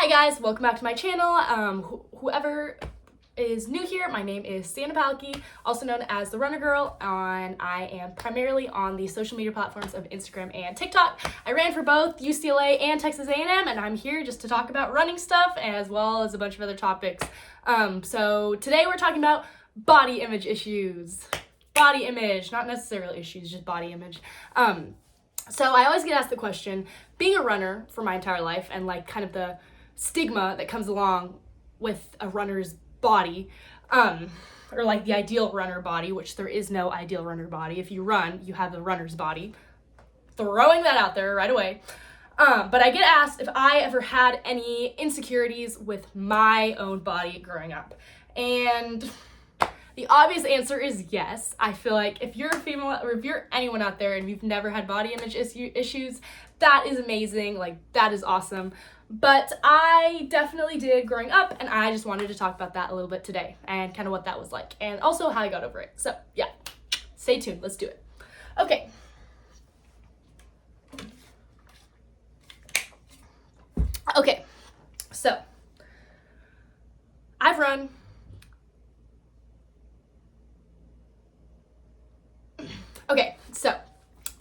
Hi guys, welcome back to my channel. Whoever is new here, my name is Santa Palki, also known as the Runner Girl, and I am primarily on the social media platforms of Instagram and TikTok. I ran for both UCLA and Texas A&M, and I'm here just to talk about running stuff as well as a bunch of other topics. So today we're talking about body image issues. Body image, not necessarily issues, just body image. So I always get asked the question, being a runner for my entire life and like kind of the stigma that comes along with a runner's body, or like the ideal runner body, which there is no ideal runner body. If you run, you have a runner's body. Throwing that out there right away. But I get asked if I ever had any insecurities with my own body growing up. And the obvious answer is yes. I feel like if you're a female or if you're anyone out there and you've never had body image issues, that is amazing. Like, that is awesome. But I definitely did growing up, and I just wanted to talk about that a little bit today and kind of what that was like and also how I got over it. So yeah, stay tuned. Let's do it. Okay. Okay, so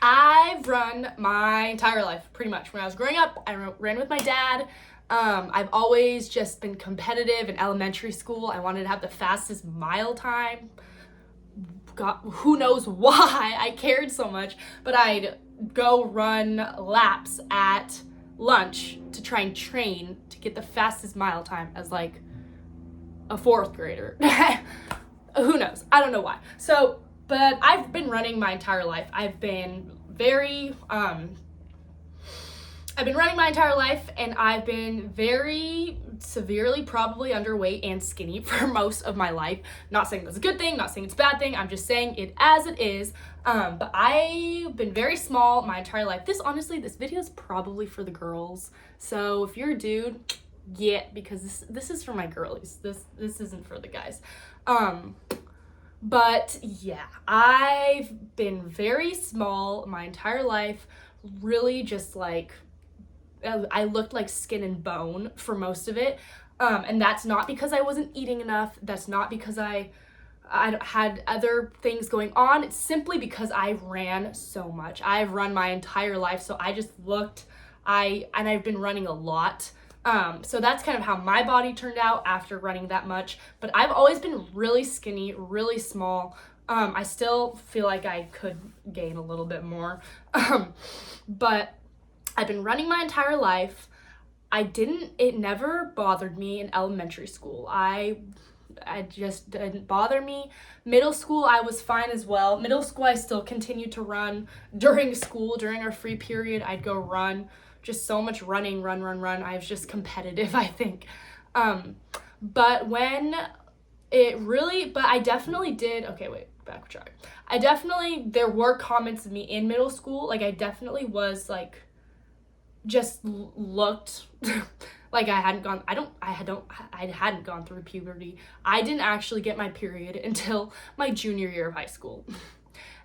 I've run my entire life, pretty much. When I was growing up, I ran with my dad. I've always just been competitive in elementary school. I wanted to have the fastest mile time. God, who knows why I cared so much, but I'd go run laps at lunch to try and train to get the fastest mile time as like a fourth grader. Who knows? I don't know why. So, but I've been running my entire life. I've been running my entire life, and I've been very severely probably underweight and skinny for most of my life. Not saying that's a good thing, not saying it's a bad thing. I'm just saying it as it is. But I've been very small my entire life. This video is probably for the girls. So if you're a dude, yeah, because this is for my girlies. This isn't for the guys. But yeah, I've been very small my entire life, really just like, I looked like skin and bone for most of it. And that's not because I wasn't eating enough. That's not because I had other things going on. It's simply because I ran so much. I've run my entire life, so I just looked, and I've been running a lot. So that's kind of how my body turned out after running that much. But I've always been really skinny, really small. I still feel like I could gain a little bit more. But I've been running my entire life. It never bothered me in elementary school. I just didn't bother me. Middle school, I was fine as well. Middle school, I still continued to run. During school, during our free period, I'd go run. Just so much running, run. I was just competitive, I think. But I definitely did, there were comments of me in middle school. Like, I definitely was like, just looked like I hadn't gone through puberty. I didn't actually get my period until my junior year of high school.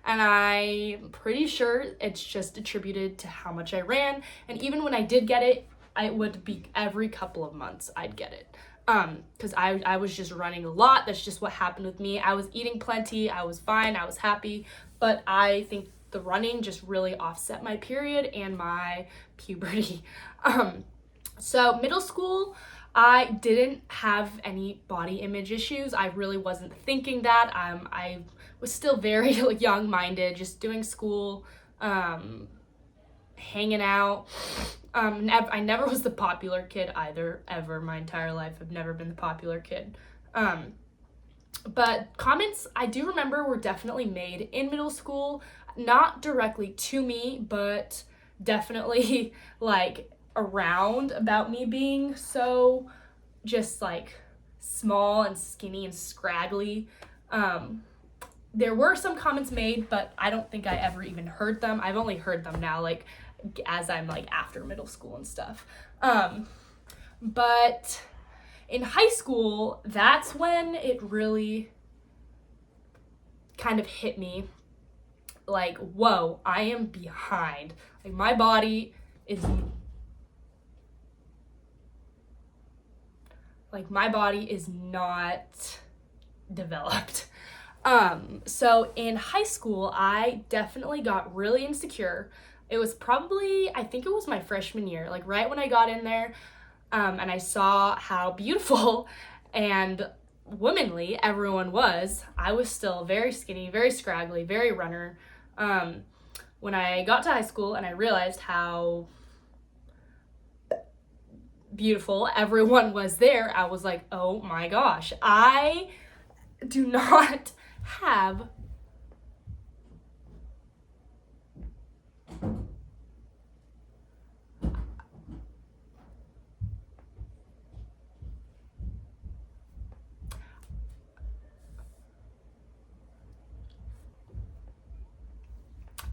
And I'm pretty sure it's just attributed to how much I ran. And even when I did get it, it would be every couple of months I'd get it. Because I was just running a lot. That's just what happened with me. I was eating plenty. I was fine. I was happy. But I think the running just really offset my period and my puberty. So middle school, I didn't have any body image issues. I really wasn't thinking that. I was still very young-minded, just doing school, hanging out. I never was the popular kid either, ever, my entire life. I've never been the popular kid. But comments, I do remember, were definitely made in middle school, not directly to me, but definitely like around, about me being so just like small and skinny and scraggly. There were some comments made, but I don't think I ever even heard them. I've only heard them now, like as I'm like after middle school and stuff. But in high school, that's when it really kind of hit me, like, whoa, I am behind. Like, my body is like my body is not developed. So in high school, I definitely got really insecure. It was probably, I think it was my freshman year, like right when I got in there, and I saw how beautiful and womanly everyone was. I was still very skinny, very scraggly, very runner. When I got to high school and I realized how beautiful everyone was there, I was like, oh my gosh, I do not have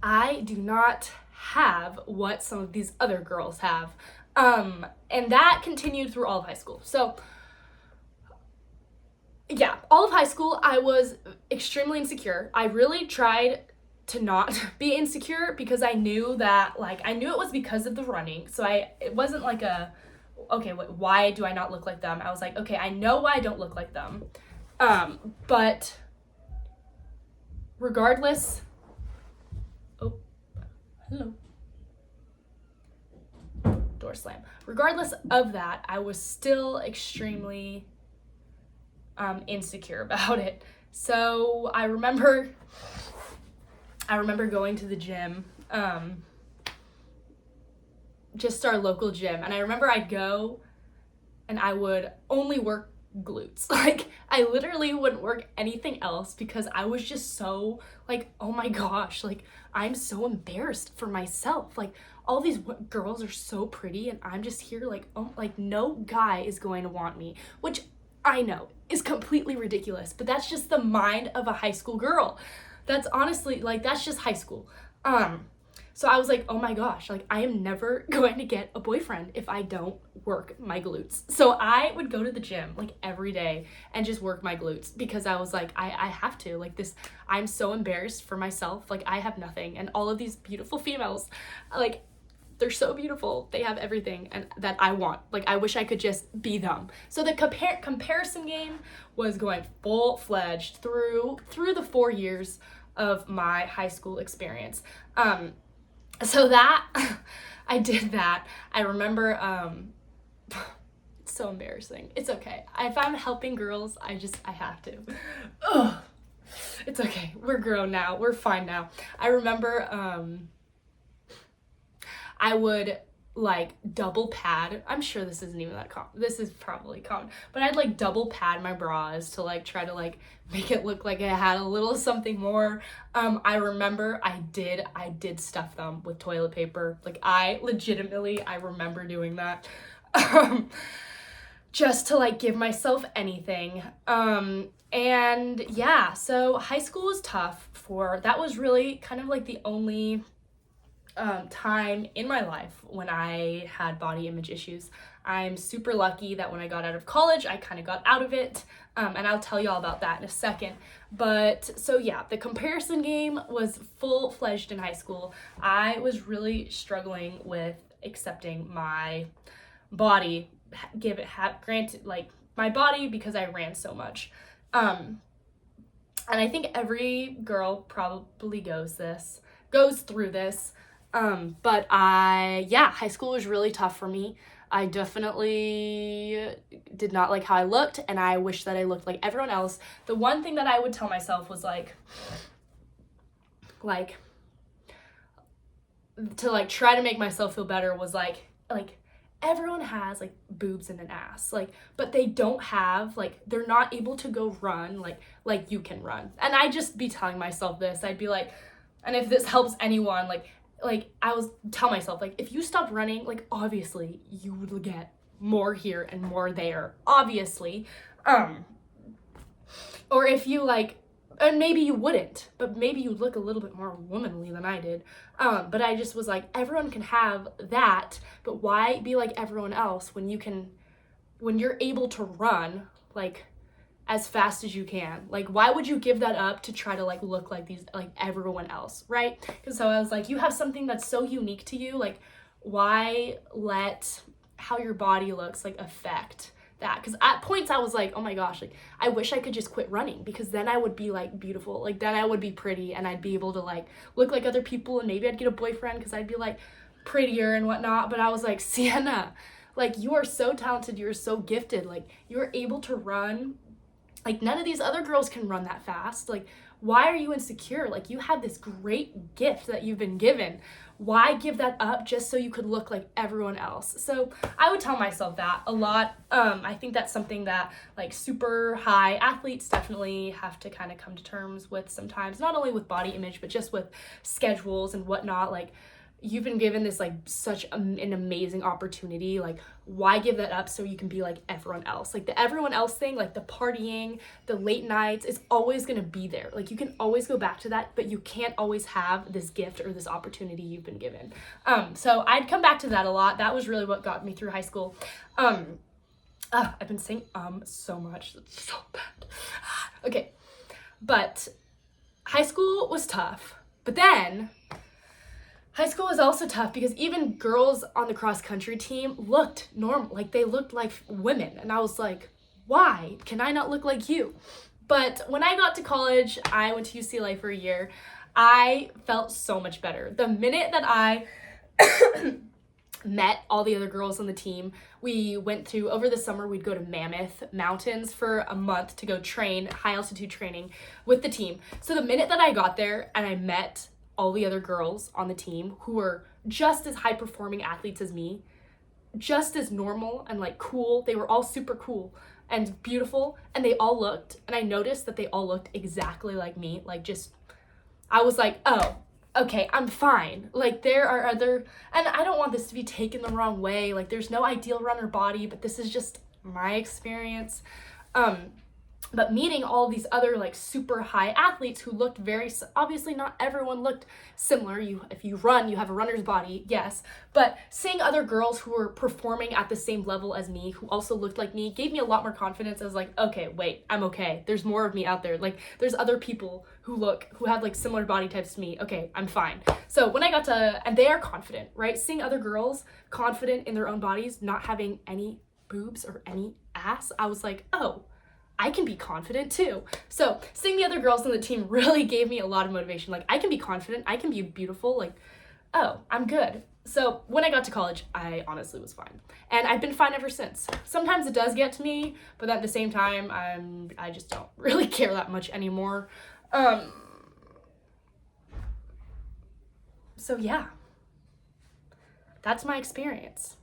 I do not have what some of these other girls have. And that continued through all of high school. So yeah, all of high school, I was extremely insecure. I really tried to not be insecure because I knew that, like, I knew it was because of the running. So it wasn't like okay, why do I not look like them? I was like, okay, I know why I don't look like them. But regardless, oh, hello. Door slam. Regardless of that, I was still extremely insecure about it. So I remember going to the gym, just our local gym, and I remember I'd go and I would only work glutes. Like, I literally wouldn't work anything else because I was just so like, oh my gosh, like, I'm so embarrassed for myself. Like, all these girls are so pretty and I'm just here like, oh, like, no guy is going to want me, which I know is completely ridiculous, but that's just the mind of a high school girl. That's honestly, like, that's just high school. So I was like, oh my gosh, like, I am never going to get a boyfriend if I don't work my glutes. So I would go to the gym like every day and just work my glutes because I was like, I have to, like, this, I'm so embarrassed for myself. Like, I have nothing. And all of these beautiful females, like, they're so beautiful. They have everything and that I want. Like, I wish I could just be them. So the comparison game was going full-fledged through the 4 years of my high school experience. So that, I did that. I remember, it's so embarrassing. It's okay. If I'm helping girls, I have to. Ugh. It's okay. We're grown now. We're fine now. I remember, I would like double pad. I'm sure this isn't even that common. This is probably common, but I'd like double pad my bras to like try to like make it look like I had a little something more. I remember I did stuff them with toilet paper. Like, I remember doing that. Just to like give myself anything. And yeah, so high school was tough that was really kind of like the only time in my life when I had body image issues. I'm super lucky that when I got out of college, I kind of got out of it, and I'll tell you all about that in a second. But so yeah, the comparison game was full-fledged in high school. I was really struggling with accepting my body, granted, like, my body, because I ran so much. And I think every girl probably goes through this. But high school was really tough for me. I definitely did not like how I looked, and I wish that I looked like everyone else. The one thing that I would tell myself was like to like try to make myself feel better was like everyone has like boobs and an ass, like, but they don't have, like, they're not able to go run like you can run. And I'd just be telling myself this. I'd be like, and if this helps anyone, like I was tell myself, like, if you stop running, like, obviously you would get more here and more there, obviously. Or if you like, and maybe you wouldn't, but maybe you'd look a little bit more womanly than I did. But I just was like, everyone can have that, but why be like everyone else when you're able to run, like, as fast as you can? Like, why would you give that up to try to like look like everyone else, right? Because so I was like, you have something that's so unique to you, like, why let how your body looks like affect that, because at points I was like, oh my gosh, like I wish I could just quit running, because then I would be like beautiful, like then I would be pretty, and I'd be able to like look like other people, and maybe I'd get a boyfriend because I'd be like prettier and whatnot. But I was like, Sienna, like you are so talented, you're so gifted, like you're able to run, like none of these other girls can run that fast. Like why are you insecure? Like you have this great gift that you've been given. Why give that up just so you could look like everyone else? So I would tell myself that a lot. I think that's something that like super high athletes definitely have to kind of come to terms with sometimes, not only with body image, but just with schedules and whatnot. Like you've been given this like such an amazing opportunity. Like why give that up so you can be like everyone else? Like the everyone else thing, like the partying, the late nights, is always going to be there. Like you can always go back to that, but you can't always have this gift or this opportunity you've been given. So I'd come back to that a lot. That was really what got me through high school. I've been saying so much. That's so bad. Okay. But high school was tough. But then high school was also tough because even girls on the cross country team looked normal. Like they looked like women. And I was like, why can I not look like you? But when I got to college, I went to UCLA for a year. I felt so much better. The minute that I met all the other girls on the team, we went to, over the summer, we'd go to Mammoth Mountains for a month to go train, high altitude training with the team. So the minute that I got there and I met all the other girls on the team who were just as high performing athletes as me, just as normal and like cool. They were all super cool and beautiful, and they all looked, and I noticed that they all looked exactly like me. Like just, I was like, oh, okay, I'm fine. Like there are other, and I don't want this to be taken the wrong way. Like there's no ideal runner body, but this is just my experience. But meeting all these other like super high athletes who looked very, obviously not everyone looked similar. If you run, you have a runner's body, yes. But seeing other girls who were performing at the same level as me, who also looked like me, gave me a lot more confidence. I was like, okay, wait, I'm okay. There's more of me out there. Like there's other people who have like similar body types to me. Okay, I'm fine. So when I got to, and they are confident, right? Seeing other girls confident in their own bodies, not having any boobs or any ass, I was like, oh, I can be confident too. So seeing the other girls on the team really gave me a lot of motivation. Like I can be confident, I can be beautiful, like, oh, I'm good. So when I got to college, I honestly was fine. And I've been fine ever since. Sometimes it does get to me, but at the same time, I just don't really care that much anymore. So yeah, that's my experience.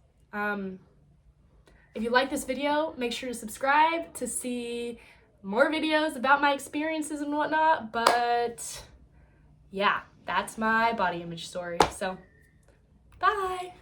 If you like this video, make sure to subscribe to see more videos about my experiences and whatnot. But yeah, that's my body image story. So bye.